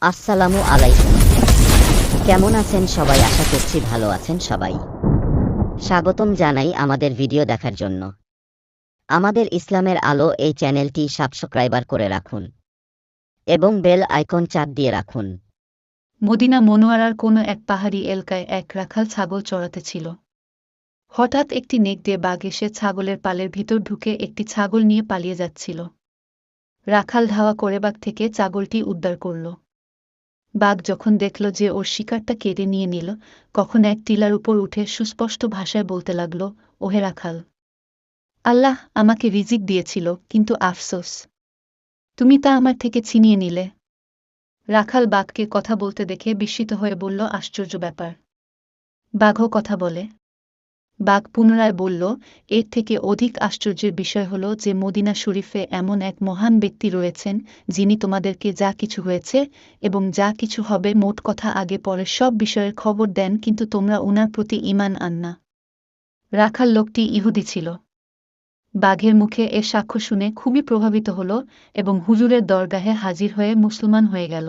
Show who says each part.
Speaker 1: আসসালামু আলাইকুম। কেমন আছেন সবাই? আশা করছি ভালো আছেন সবাই। স্বাগতম জানাই আমাদের ভিডিও দেখার জন্য। আমাদের ইসলামের আলো এই চ্যানেলটি সাবস্ক্রাইবার করে রাখুন এবং বেল আইকন চাপ দিয়ে রাখুন।
Speaker 2: মদিনা মনোয়ারার কোনো এক পাহাড়ি এলাকায় এক রাখাল ছাগল চড়াতে ছিল। হঠাৎ একটি নেকড়ে বাঘ এসে ছাগলের পালের ভিতর ঢুকে একটি ছাগল নিয়ে পালিয়ে যাচ্ছিল। রাখাল ধাওয়া করে বাঘ থেকে ছাগলটি উদ্ধার করল। বাঘ যখন দেখল যে ওর শিকারটা কেড়ে নিয়ে নিল, কখন এক টিলার উপর উঠে সুস্পষ্ট ভাষায় বলতে লাগল, ওহে রাখাল, আল্লাহ আমাকে রিজিক দিয়েছিল, কিন্তু আফসোস, তুমি তা আমার থেকে ছিনিয়ে নিলে। রাখাল বাঘকে কথা বলতে দেখে বিস্মিত হয়ে বলল, আশ্চর্য ব্যাপার, বাঘও কথা বলে? বাঘ পুনরায় বলল, এর থেকে অধিক আশ্চর্যের বিষয় হল যে মদিনা শরীফে এমন এক মহান ব্যক্তি রয়েছেন, যিনি তোমাদেরকে যা কিছু হয়েছে এবং যা কিছু হবে মোট কথা আগে পরে সব বিষয়ের খবর দেন, কিন্তু তোমরা উনার প্রতি ঈমান আন না। রাখাল লোকটি ইহুদি ছিল। বাঘের মুখে এ সাক্ষ্য শুনে খুবই প্রভাবিত হল এবং হুজুরের দরগাহে হাজির হয়ে মুসলমান হয়ে গেল।